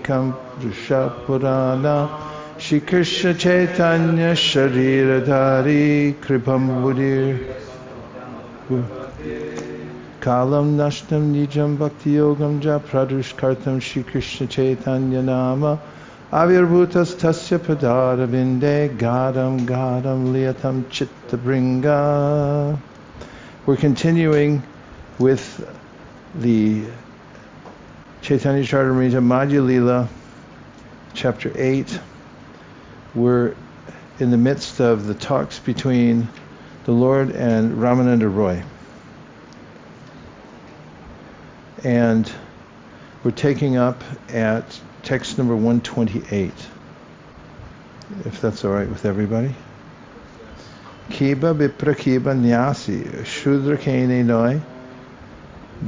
ekam Purusha Purana Shri Kṛṣṇa Caitanya Shariradhari Kripam Budir Kalam Nashtam Nijam Bhakti Yogam Ja Pradush Kartam Shri Kṛṣṇa Caitanya Nama Avirbhutas Tasya Padara Vinde Gadam Gadam Liyatam Chitta Bringa. We're continuing with the Caitanya Charitamrita Madhya Lila, chapter 8. We're in the midst of the talks between the Lord and Ramananda Roy. And we're taking up at text number 128, if that's all right with everybody. Kiba Vipra Kiba Nyasi Śūdra Kene Noi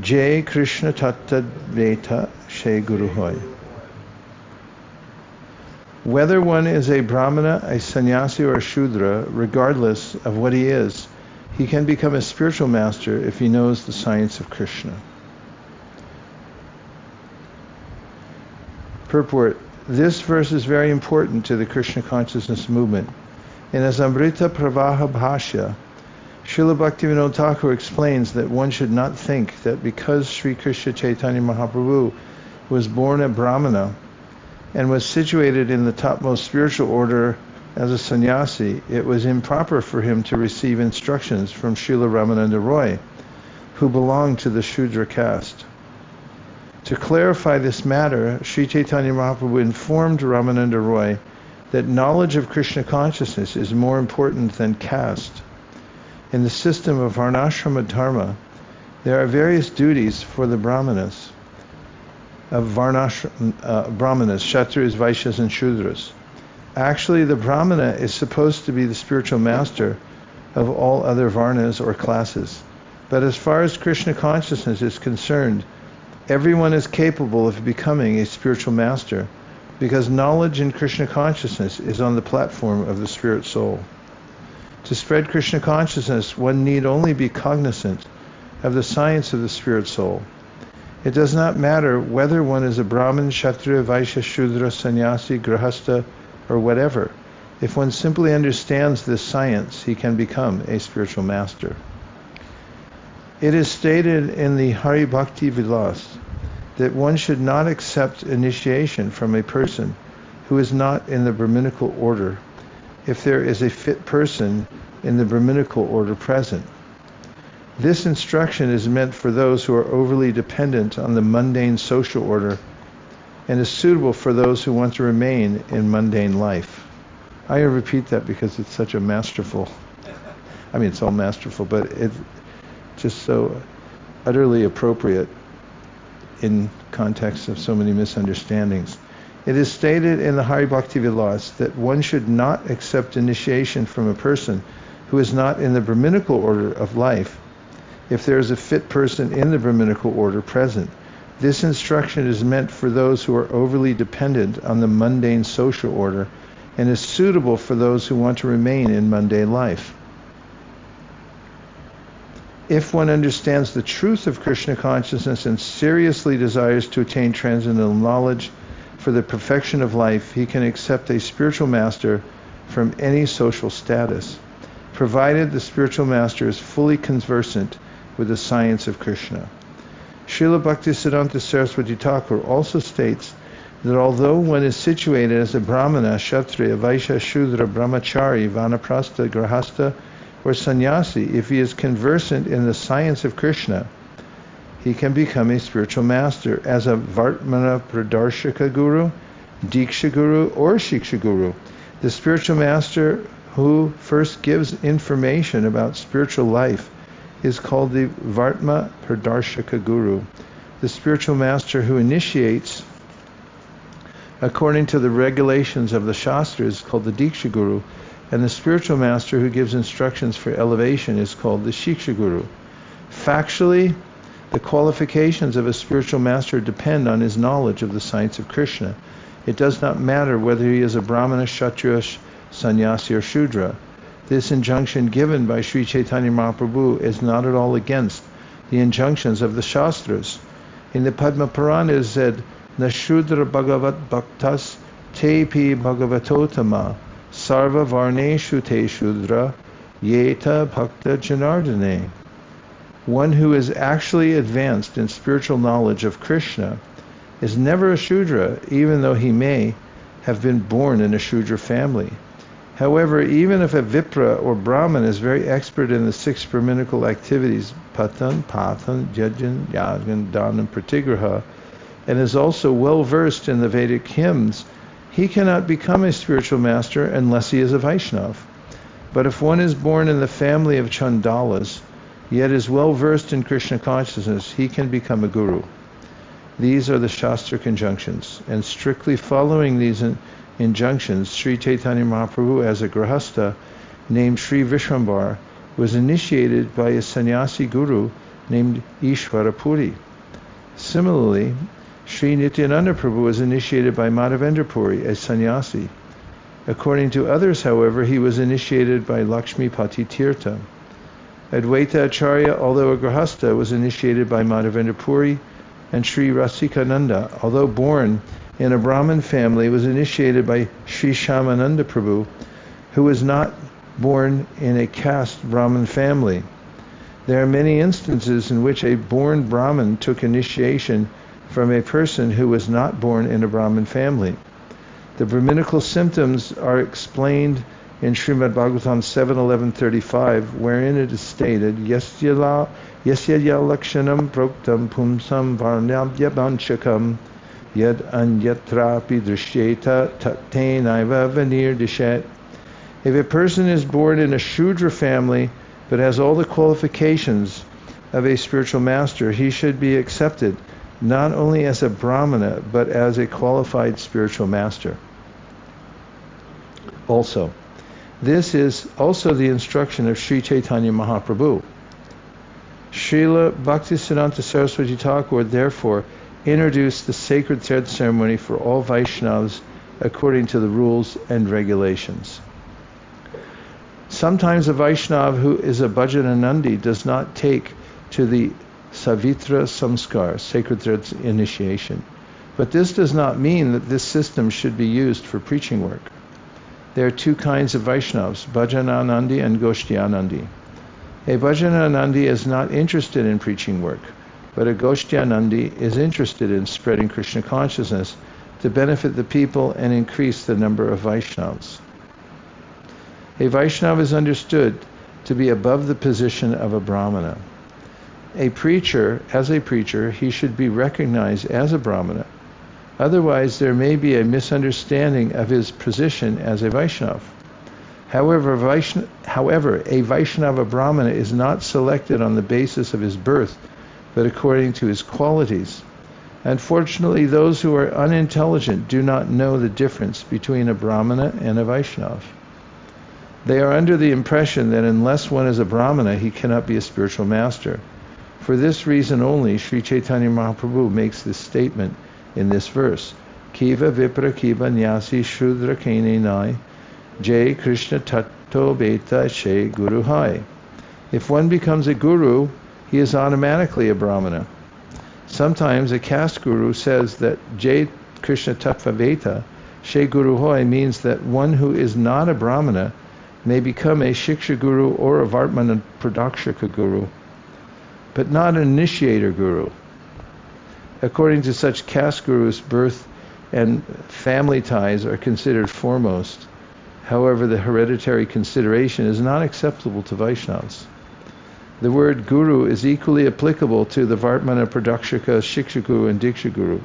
Jai Krishna Tattva Veta She Guru Hoy. Whether one is a brāhmana, a sannyāsī, or a śūdra, regardless of what he is, he can become a spiritual master if he knows the science of Krishna. Purport. This verse is very important to the Krishna consciousness movement. In his Amrita Pravaha Bhashya, Srila Bhaktivinoda Thakur explains that one should not think that because Sri Krishna Caitanya Mahāprabhu was born a brāhmana and was situated in the topmost spiritual order as a sannyāsī, it was improper for him to receive instructions from Srila Ramananda Roy, who belonged to the śūdra caste. To clarify this matter, Sri Caitanya Mahaprabhu informed Ramananda Roy that knowledge of Krishna consciousness is more important than caste. In the system of varṇāśrama-dharma, there are various duties for the brāhmanas, brāhmaṇas, kṣatriyas, vaiśyas, and śūdras. Actually, the brāhmana is supposed to be the spiritual master of all other varnas or classes. But as far as Krishna consciousness is concerned, everyone is capable of becoming a spiritual master because knowledge in Krishna consciousness is on the platform of the spirit soul. To spread Krishna consciousness, one need only be cognizant of the science of the spirit soul. It does not matter whether one is a brāhman, kṣatriya, vaisya, śūdra, sannyāsī, gṛhastha, or whatever. If one simply understands this science, he can become a spiritual master. It is stated in the Hari Bhakti Vilas that one should not accept initiation from a person who is not in the Brahminical order if there is a fit person in the Brahminical order present. This instruction is meant for those who are overly dependent on the mundane social order and is suitable for those who want to remain in mundane life. I repeat that because it's such a masterful, it's all masterful, but it's just so utterly appropriate in context of so many misunderstandings. It is stated in the Hari Bhakti Vilas that one should not accept initiation from a person who is not in the Brahminical order of life if there is a fit person in the Brahminical order present. This instruction is meant for those who are overly dependent on the mundane social order and is suitable for those who want to remain in mundane life. If one understands the truth of Krishna consciousness and seriously desires to attain transcendental knowledge for the perfection of life, he can accept a spiritual master from any social status, provided the spiritual master is fully conversant with the science of Krishna. Srila Bhaktisiddhanta Saraswati Thakur also states that although one is situated as a brāhmana, kṣatriya, vaisya, śūdra, brahmachari, vanaprastha, gṛhastha, or sannyāsī, if he is conversant in the science of Krishna, he can become a spiritual master as a varṇā pradarshaka guru, diksha guru, or shiksha guru. The spiritual master who first gives information about spiritual life is called the varṇā pradarshaka guru. The spiritual master who initiates according to the regulations of the shāstras is called the diksha guru, and the spiritual master who gives instructions for elevation is called the shiksha guru. Factually, the qualifications of a spiritual master depend on his knowledge of the science of Krishna. It does not matter whether he is a brāhmana, kṣatriya, sannyāsī, or śūdra. This injunction given by Sri Caitanya Mahaprabhu is not at all against the injunctions of the shāstras. In the Padma Purana it is said, na śūdra bhagavat bhaktas tepi bhagavatotama sarva varṇēṣu te śūdra yeta bhakta janardane. One who is actually advanced in spiritual knowledge of Krishna is never a Śūdra, even though he may have been born in a Śūdra family. However, even if a Vipra or Brahman is very expert in the 6 brahminical activities, patan, pathan, yajan, yagan, dhanam, pratigraha, and is also well versed in the Vedic hymns, he cannot become a spiritual master unless he is a Vaishnava. But if one is born in the family of Chandalas, yet is well versed in Krishna consciousness, he can become a guru. These are the Shastra conjunctions, and strictly following these injunctions, Sri Caitanya Mahāprabhu, as a gṛhastha named Sri Vishwambar, was initiated by a sannyāsī guru named Ishvara Puri. Similarly, Sri Nityananda Prabhu was initiated by Madhavendra Puri, a sannyāsī. According to others, however, he was initiated by Lakshmi Pati Tirtha. Advaita Acharya, although a gṛhastha, was initiated by Madhavendra Puri, and Sri Rasikananda, although born in a Brahmin family, was initiated by Sri Shyamananda Prabhu, who was not born in a caste Brahmin family. There are many instances in which a born Brahmin took initiation from a person who was not born in a Brahmin family. The Brahminical symptoms are explained in Srimad Bhagavatam 7.11.35, wherein it is stated, Yasya lakshanam proktam pumsam varnāśrama banchakam yad anyatrapi drishyeta tattenaiva vanirdishet. If a person is born in a Śūdra family but has all the qualifications of a spiritual master, he should be accepted not only as a brāhmaṇa but as a qualified spiritual master. Also, this is also the instruction of Sri Caitanya Mahāprabhu. Srila Bhaktisiddhanta Saraswati Thakur therefore introduced the sacred thread ceremony for all Vaishnavas according to the rules and regulations. Sometimes a Vaishnava who is a Bhajananandi does not take to the Savitra Samskar, sacred thread initiation. But this does not mean that this system should be used for preaching work. There are 2 kinds of Vaishnavas, Bhajananandi and Goshtyanandi. A Bhajananandi is not interested in preaching work, but a Goshtyanandi is interested in spreading Krishna consciousness to benefit the people and increase the number of Vaishnavas. A Vaishnava is understood to be above the position of a Brahmana. As a preacher, he should be recognized as a Brahmana. Otherwise, there may be a misunderstanding of his position as a Vaishnava. However, a Vaishnava Brahmana is not selected on the basis of his birth, but according to his qualities. Unfortunately, those who are unintelligent do not know the difference between a Brahmana and a Vaishnava. They are under the impression that unless one is a Brahmana, he cannot be a spiritual master. For this reason only, Sri Caitanya Mahāprabhu makes this statement in this verse. Kiva vipra kiva nyasi śūdra kene nai jai Krishna tatto beta she guru hai. If one becomes a guru, he is automatically a Brahmana. Sometimes a caste guru says that jai Krishna tattva beta she guru hai means that one who is not a Brahmana may become a Shiksha guru or a Vartmana Pradakshika guru, but not an initiator guru. According to such caste gurus, birth and family ties are considered foremost. However, the hereditary consideration is not acceptable to Vaishnavas. The word guru is equally applicable to the Vartmana Pradakshika, Shiksha guru, and Diksha guru.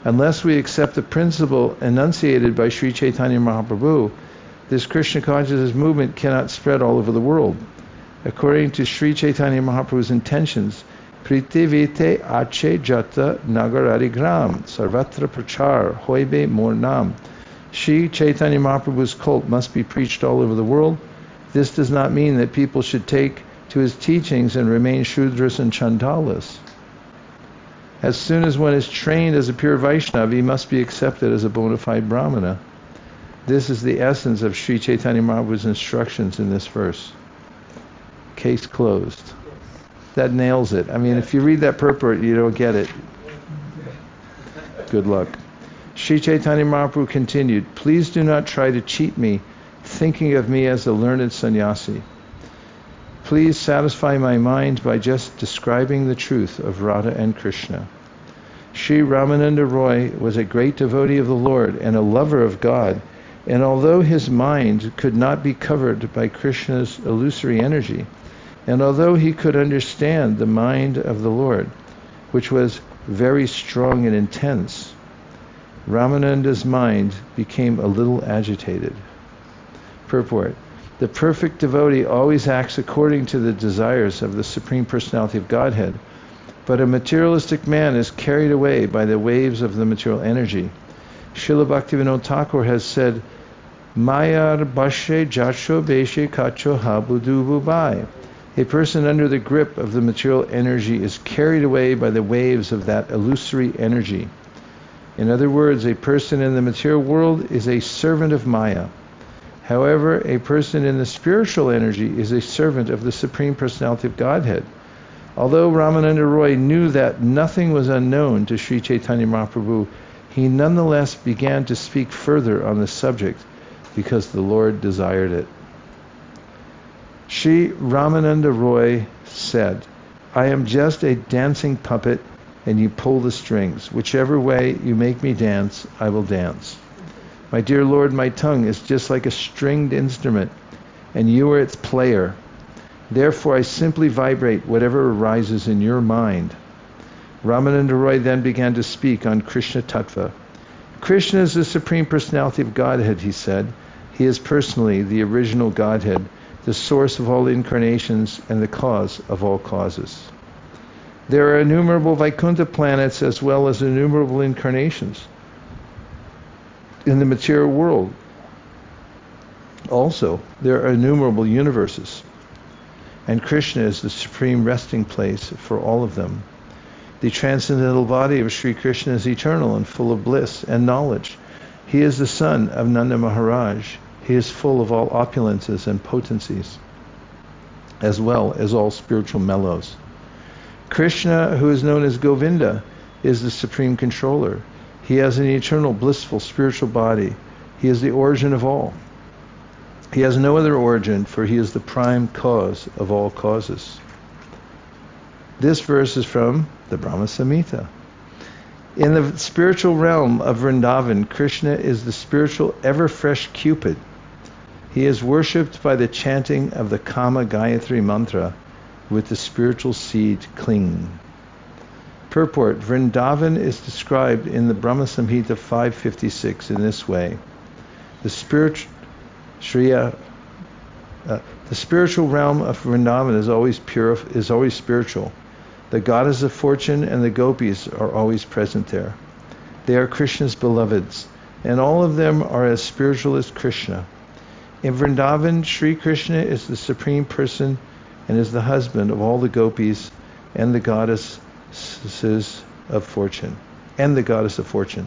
Unless we accept the principle enunciated by Sri Caitanya Mahāprabhu, this Krishna consciousness movement cannot spread all over the world. According to Sri Caitanya Mahaprabhu's intentions, Pritivite Ache Jata Nagarari Gram Sarvatra Prachar Hoibe Mornam. Sri Chaitanya Mahaprabhu's cult must be preached all over the world. This does not mean that people should take to his teachings and remain Śūdras and Chandalas. As soon as one is trained as a pure Vaishnava, he must be accepted as a bona fide Brahmana. This is the essence of Sri Chaitanya Mahaprabhu's instructions in this verse. Case closed. That nails it. I mean, if you read that purport, you don't get it. Good luck. Sri Caitanya Mahaprabhu continued, please do not try to cheat me, thinking of me as a learned sannyāsī. Please satisfy my mind by just describing the truth of Radha and Krishna. Sri Ramananda Roy was a great devotee of the Lord and a lover of God, and although his mind could not be covered by Krishna's illusory energy, and although he could understand the mind of the Lord, which was very strong and intense, Ramananda's mind became a little agitated. Purport. The perfect devotee always acts according to the desires of the Supreme Personality of Godhead, but a materialistic man is carried away by the waves of the material energy. Srila Bhaktivinoda Thakur has said, Mayar bashe jacho beshe kacho habudu bubai. A person under the grip of the material energy is carried away by the waves of that illusory energy. In other words, a person in the material world is a servant of Maya. However, a person in the spiritual energy is a servant of the Supreme Personality of Godhead. Although Ramananda Roy knew that nothing was unknown to Sri Caitanya Mahaprabhu, he nonetheless began to speak further on the subject because the Lord desired it. Sri Ramananda Roy said, I am just a dancing puppet and you pull the strings. Whichever way you make me dance, I will dance. My dear Lord, my tongue is just like a stringed instrument, and you are its player. Therefore, I simply vibrate whatever arises in your mind. Ramananda Roy then began to speak on Krishna Tattva. Krishna is the Supreme Personality of Godhead, he said. He is personally the original Godhead, the source of all incarnations and the cause of all causes. There are innumerable Vaikuntha planets as well as innumerable incarnations in the material world. Also, there are innumerable universes, and Krishna is the supreme resting place for all of them. The transcendental body of Sri Krishna is eternal and full of bliss and knowledge. He is the son of Nanda Maharaj. He is full of all opulences and potencies, as well as all spiritual mellows. Krishna, who is known as Govinda, is the supreme controller. He has an eternal, blissful, spiritual body. He is the origin of all. He has no other origin, for he is the prime cause of all causes. This verse is from the Brahma Samhita. In the spiritual realm of Vrindavan, Krishna is the spiritual, ever-fresh Cupid. He is worshipped by the chanting of the Kama Gayatri mantra with the spiritual seed clinging. Purport. Vrindavan is described in the Brahma Samhita 556 in this way. The spiritual realm of Vrindavan is always pure, is always spiritual. The goddess of fortune and the gopis are always present there. They are Krishna's beloveds, and all of them are as spiritual as Krishna. In Vrindavan, Sri Krishna is the supreme person and is the husband of all the gopis and the goddesses of fortune, and the goddess of fortune.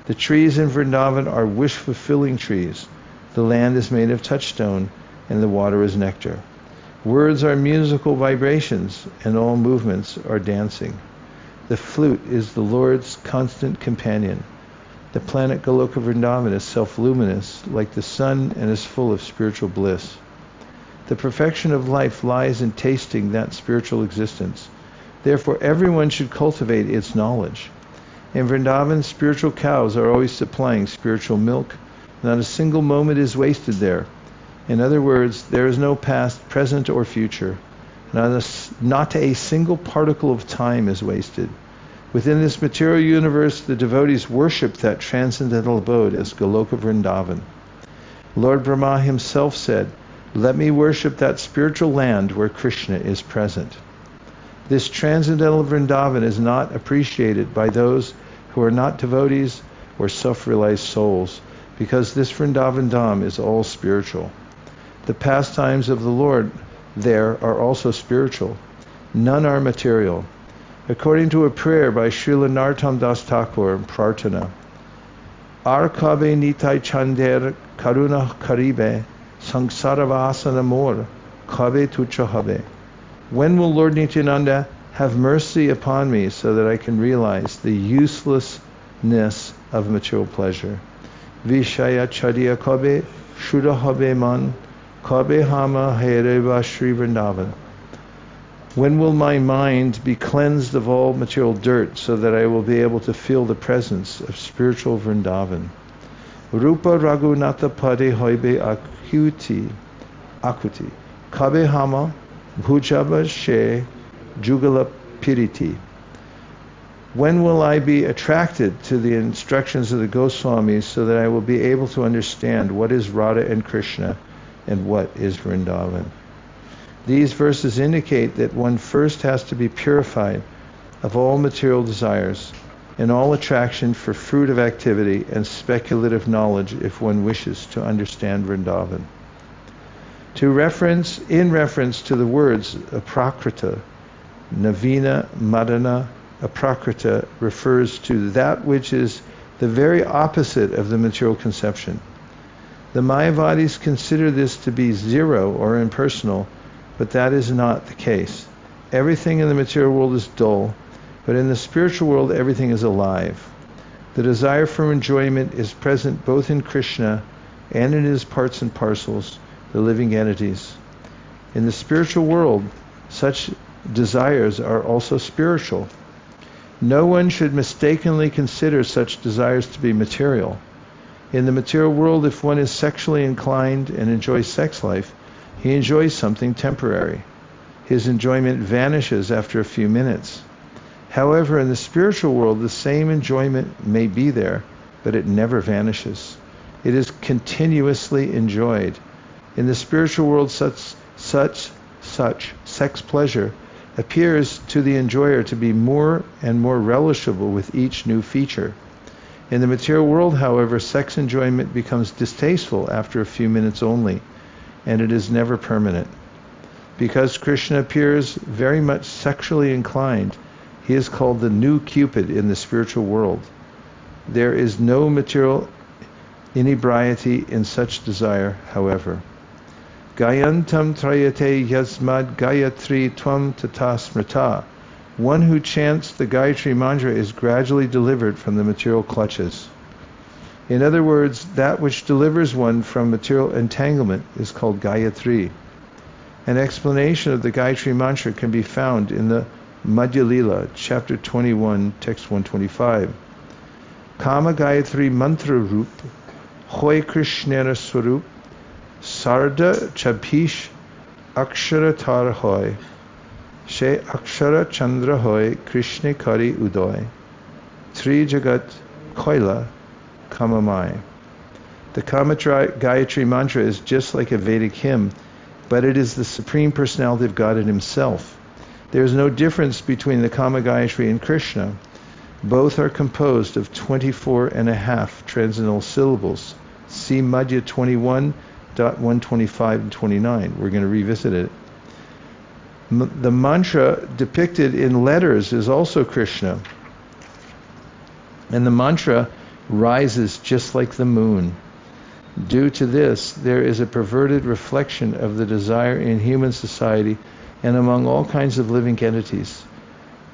The trees in Vrindavan are wish-fulfilling trees. The land is made of touchstone, and the water is nectar. Words are musical vibrations, and all movements are dancing. The flute is the Lord's constant companion. The planet Goloka Vrindavan is self-luminous, like the sun, and is full of spiritual bliss. The perfection of life lies in tasting that spiritual existence. Therefore, everyone should cultivate its knowledge. In Vrindavan, spiritual cows are always supplying spiritual milk. Not a single moment is wasted there. In other words, there is no past, present, or future. Not a single particle of time is wasted. Within this material universe, the devotees worship that transcendental abode as Goloka Vrindavan. Lord Brahma himself said, "Let me worship that spiritual land where Krishna is present." This transcendental Vrindavan is not appreciated by those who are not devotees or self-realized souls, because this Vrindavan Dham is all spiritual. The pastimes of the Lord there are also spiritual. None are material. According to a prayer by Srila Narottam Das Thakur, Prarthana, Ar kabe nitai chander karuna karibe sangsara mor kabe tucha habe. When will Lord Nityananda have mercy upon me so that I can realize the useless of material pleasure. Vishaya chadiya kabe, shuddha habe man, kabe hama hereva Shri Vrindavan. When will my mind be cleansed of all material dirt so that I will be able to feel the presence of spiritual Vrindavan? Rupa Raghunatha Pade Hoibe Akuti Kabe Hama Bhujaba She Jugala Piriti. When will I be attracted to the instructions of the Goswamis so that I will be able to understand what is Radha and Krishna and what is Vrindavan? These verses indicate that one first has to be purified of all material desires and all attraction for fruit of activity and speculative knowledge if one wishes to understand Vrindavan. In reference to the words aprakrita, navina, madana, aprakrita refers to that which is the very opposite of the material conception. The Mayavadis consider this to be zero or impersonal, but that is not the case. Everything in the material world is dull, but in the spiritual world everything is alive. The desire for enjoyment is present both in Krishna and in his parts and parcels, the living entities. In the spiritual world, such desires are also spiritual. No one should mistakenly consider such desires to be material. In the material world, if one is sexually inclined and enjoys sex life, he enjoys something temporary. His enjoyment vanishes after a few minutes. However, in the spiritual world, the same enjoyment may be there, but it never vanishes. It is continuously enjoyed. In the spiritual world, such sex pleasure appears to the enjoyer to be more and more relishable with each new feature. In the material world, however, sex enjoyment becomes distasteful after a few minutes only, and it is never permanent. Because Krishna appears very much sexually inclined, he is called the new Cupid in the spiritual world. There is no material inebriety in such desire, however. Gayantam trayate yasmad gayatri tvam tata smrita. One who chants the Gayatri mantra is gradually delivered from the material clutches. In other words, that which delivers one from material entanglement is called Gayatri. An explanation of the Gayatri mantra can be found in the Madhya Lila, chapter 21, text 125. Kama Gayatri mantra roop, hoy Krishnera swarup, sarda chabhish akshara tar hoy, she akshara chandra hoy Krishna kari udoy, tri jagat koila Kamamai. The Gayatri mantra is just like a Vedic hymn, but it is the Supreme Personality of Godhead himself. There is no difference between the Kama Gayatri and Krishna. Both are composed of 24 and a half transcendental syllables. See Madhya 21.125 and 29. We're going to revisit it. The mantra depicted in letters is also Krishna. And the mantra rises just like the moon. Due to this, there is a perverted reflection of the desire in human society and among all kinds of living entities.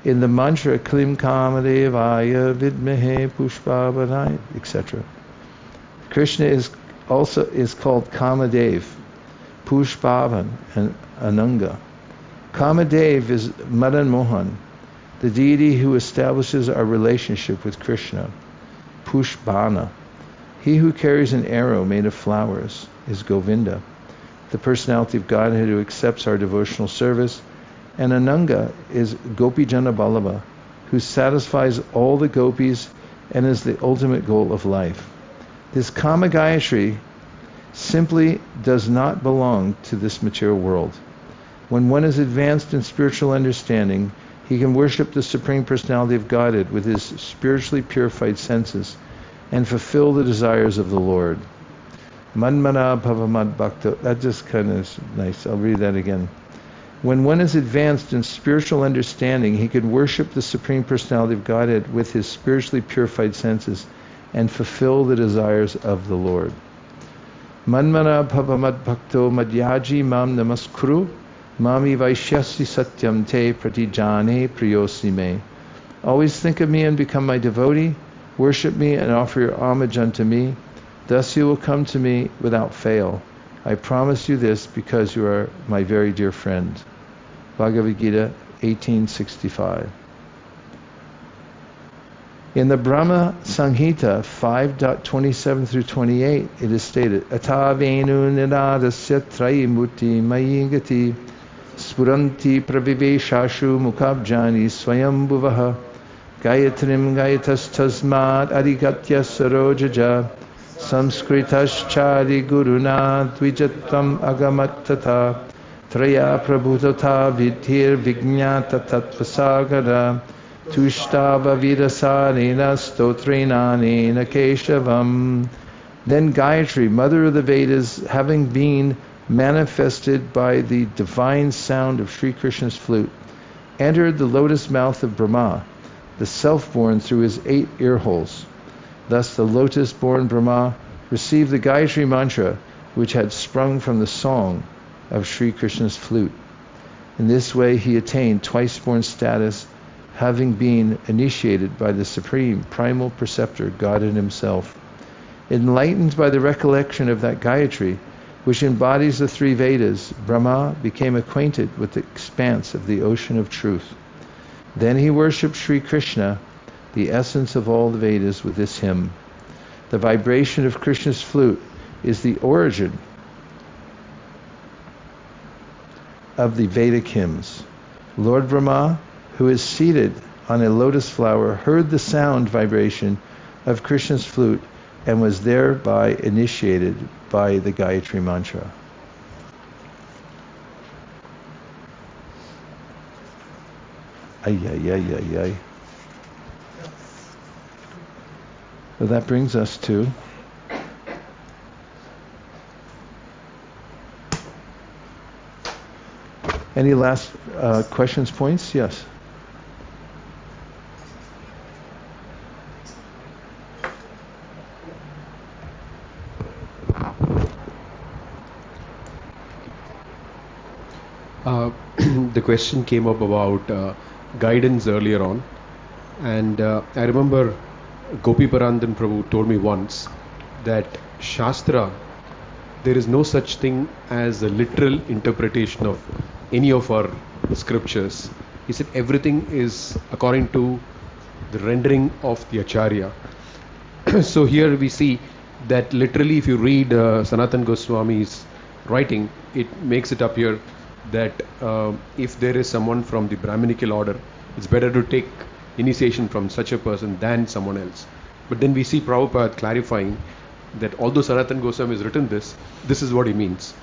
In the mantra, Klim Kamadevaya Vidmehe Pushpavanai, etc. Krishna is called Kamadev, Pushpavan, and Ananga. Kamadev is Madan Mohan, the deity who establishes our relationship with Krishna. Pushpana. He who carries an arrow made of flowers is Govinda, the personality of Godhead who accepts our devotional service, and Ananga is Gopijana Ballabha, who satisfies all the gopis and is the ultimate goal of life. This Kama Gayatri simply does not belong to this material world. When one is advanced in spiritual understanding, he can worship the Supreme Personality of Godhead with his spiritually purified senses and fulfill the desires of the Lord. Manmana bhavamad bhakta. That just kind of is nice. I'll read that again. When one is advanced in spiritual understanding, he can worship the Supreme Personality of Godhead with his spiritually purified senses and fulfill the desires of the Lord. Manmana bhavamad bhakto madhyaji mam namaskuru mami vaiśyasi satyam te pratijane priyosi me. Always think of me and become my devotee. Worship me and offer your homage unto me. Thus you will come to me without fail. I promise you this because you are my very dear friend. Bhagavad Gita 1865. In the Brahma Samhita 5.27 through 28, it is stated, Ata venu nidadasya trayimuti mayingati spuranti praviveshashu mukabjani swayambhuvaha gayatrim gayatas tasmad adigatya sarojaja samskritaschari guruna dvijatvam agamattata traya prabhutata vidhir vijñata tattvasagara Tushtava vidasarena stotrinanena keshavam. Then Gayatri, mother of the Vedas, having been manifested by the divine sound of Sri Krishna's flute, entered the lotus mouth of Brahma, the self-born, through his 8 ear holes. Thus the lotus-born Brahma received the Gayatri mantra, which had sprung from the song of Sri Krishna's flute. In this way he attained twice-born status, having been initiated by the supreme primal preceptor, God in himself. Enlightened by the recollection of that Gayatri, which embodies the 3 Vedas, Brahma became acquainted with the expanse of the ocean of truth. Then he worshipped Sri Krishna, the essence of all the Vedas, with this hymn. The vibration of Krishna's flute is the origin of the Vedic hymns. Lord Brahma, who is seated on a lotus flower, heard the sound vibration of Krishna's flute and was thereby initiated by the Gayatri mantra. Ay, ay, ay, ay, ay. So that brings us to any last questions, points? Yes. The question came up about guidance earlier on, and I remember Gopi Parandan Prabhu told me once that Shastra, there is no such thing as a literal interpretation of any of our scriptures. He said everything is according to the rendering of the Acharya. So here we see that literally if you read Sanatana Goswami's writing, it makes it appear that if there is someone from the Brahminical order, it's better to take initiation from such a person than someone else. But then we see Prabhupada clarifying that although Sanatana Goswami has written this is what he means.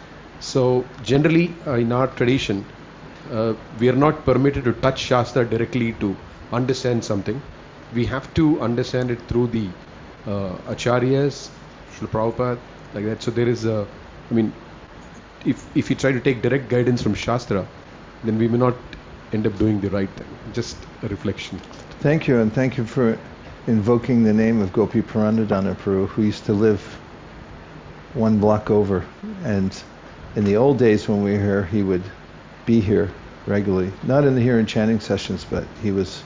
So generally in our tradition, we are not permitted to touch Shastra directly to understand something. We have to understand it through the Acharyas, Srila Prabhupada, like that. So there is if you try to take direct guidance from Shastra, then we may not end up doing the right thing. Just a reflection. Thank you, and thank you for invoking the name of Gopi Parandadana Prabhu, who used to live 1 block over. And in the old days when we were here, he would be here regularly. Not here in chanting sessions, but he was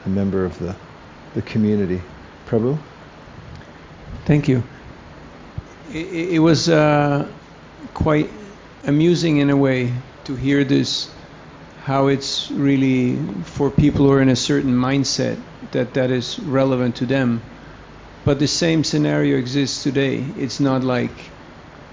a member of the community. Prabhu? Thank you. It was quite amusing in a way to hear this, how it's really for people who are in a certain mindset that is relevant to them. But the same scenario exists today. It's not like,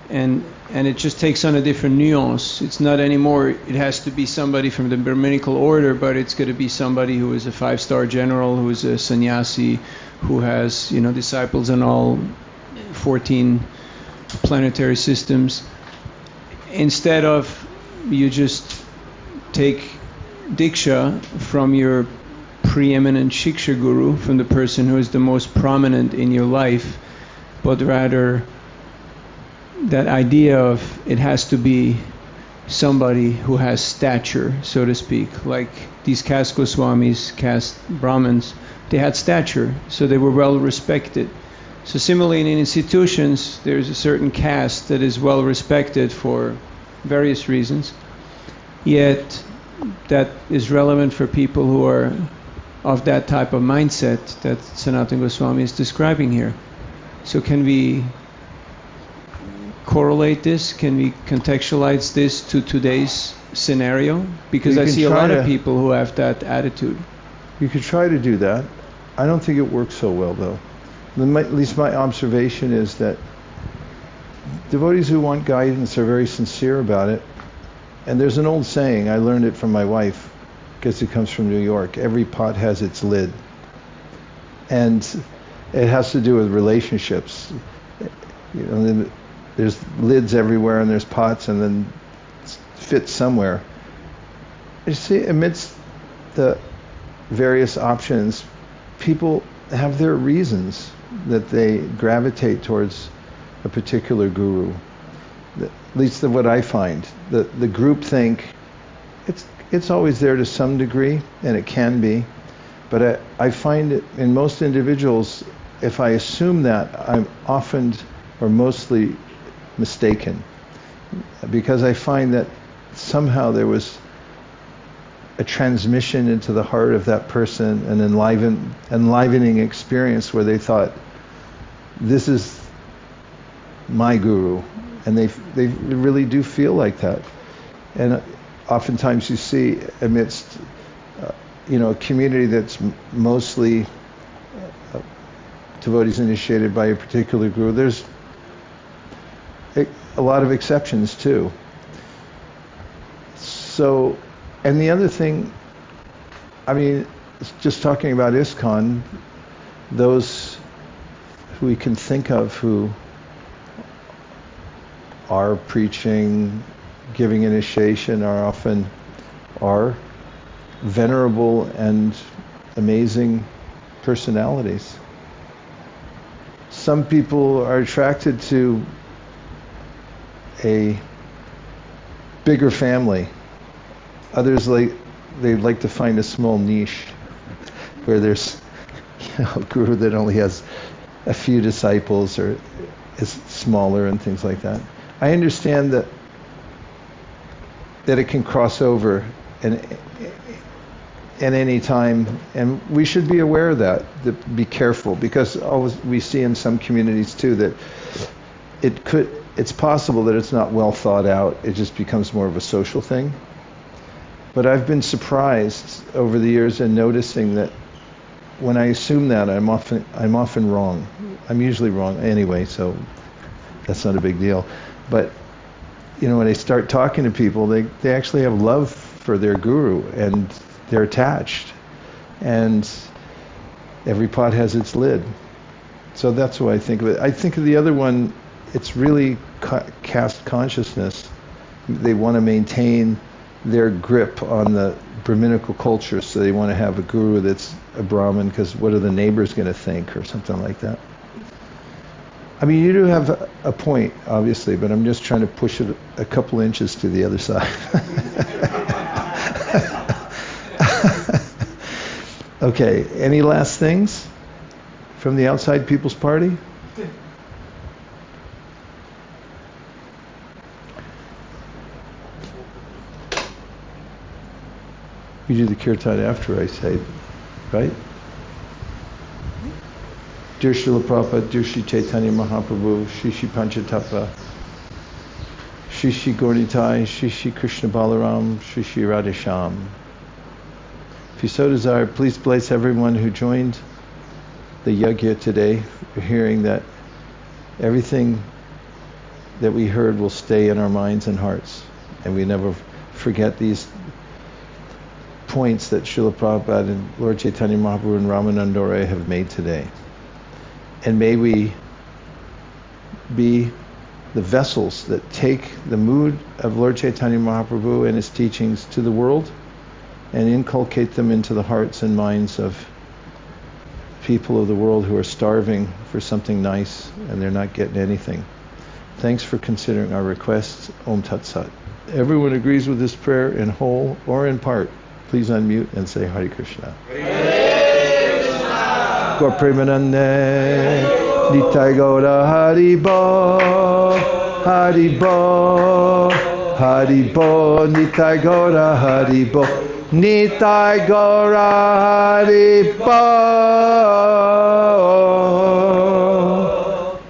and it just takes on a different nuance. It's not anymore, it has to be somebody from the Brahminical order, but it's going to be somebody who is a 5-star general, who is a sannyāsī, who has, disciples in all 14 planetary systems. Instead of you just take diksha from your preeminent shiksha guru, from the person who is the most prominent in your life, but rather that idea of it has to be somebody who has stature, so to speak. Like these caste Goswamis, caste Brahmins, they had stature, so they were well respected. So similarly in institutions, there's a certain caste that is well respected for various reasons, yet that is relevant for people who are of that type of mindset that Sanatana Goswami is describing here. So can we correlate this? Can we contextualize this to today's scenario? Because I see a lot of people who have that attitude. You could try to do that. I don't think it works so well, though. At least my observation is that devotees who want guidance are very sincere about it. And there's an old saying, I learned it from my wife, because it comes from New York: every pot has its lid. And it has to do with relationships. You know, there's lids everywhere, and there's pots, and then it fits somewhere. You see, amidst the various options, people have their reasons that they gravitate towards a particular guru. At least what I find. The group think, it's always there to some degree, and it can be, but I find it in most individuals, if I assume that, I'm often or mostly mistaken, because I find that somehow there was a transmission into the heart of that person, an enlivening experience where they thought, this is my guru, and they really do feel like that. And oftentimes you see amidst a community that's mostly devotees initiated by a particular guru, there's a lot of exceptions too. So, and the other thing, I mean, just talking about ISKCON, those who we can think of who are preaching, giving initiation, are venerable and amazing personalities. Some people are attracted to a bigger family. Others they like to find a small niche where there's a guru that only has a few disciples or is smaller and things like that. I understand that it can cross over at any time, and we should be aware of that, be careful, because we see in some communities too that it's possible that it's not well thought out, it just becomes more of a social thing. But I've been surprised over the years in noticing that when I assume that, I'm often wrong. I'm usually wrong anyway, so that's not a big deal. But when I start talking to people, they actually have love for their guru, and they're attached. And every pot has its lid. So that's what I think of it. I think of the other one, it's really caste consciousness. They want to maintain their grip on the Brahminical culture, so they want to have a guru that's a Brahmin, because what are the neighbors going to think, or something like that. I mean, you do have a point, obviously, but I'm just trying to push it a couple inches to the other side. Okay, any last things from the outside People's Party? We do the kirtan after I say, right? Dear Srila Prabhupada, dear Sri Caitanya Mahāprabhu, Shri Shri Panchatapa, Shri Shri Gaurnitai, Shri Shri Krishna Balaram, Shri Shri Radhesham. If you so desire, please bless everyone who joined the yajna today, hearing that everything that we heard will stay in our minds and hearts, and we never forget these points that Srila Prabhupada and Lord Chaitanya Mahaprabhu and Ramananda have made today. And may we be the vessels that take the mood of Lord Chaitanya Mahaprabhu and his teachings to the world and inculcate them into the hearts and minds of people of the world who are starving for something nice and they're not getting anything. Thanks for considering our requests. Om Tat Sat. Everyone agrees with this prayer in whole or in part. Please unmute and say Hare Krishna. Hare Krishna. Gaur Premanande, Nitai Gaura Haribo, Haribo, Haribo, Nitai Gaura Haribo, Nitai Gaura Hari Bo,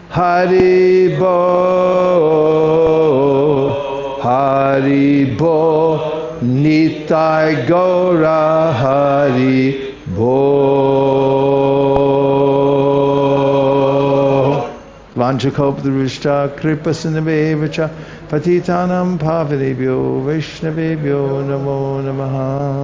Hari Bo, Hari Bo, Nitai Gaura Hari Bo. Vanchakoptarishta kripasinabhevacha patitanam pavanebhyo vaishnavebhyo namo namaha.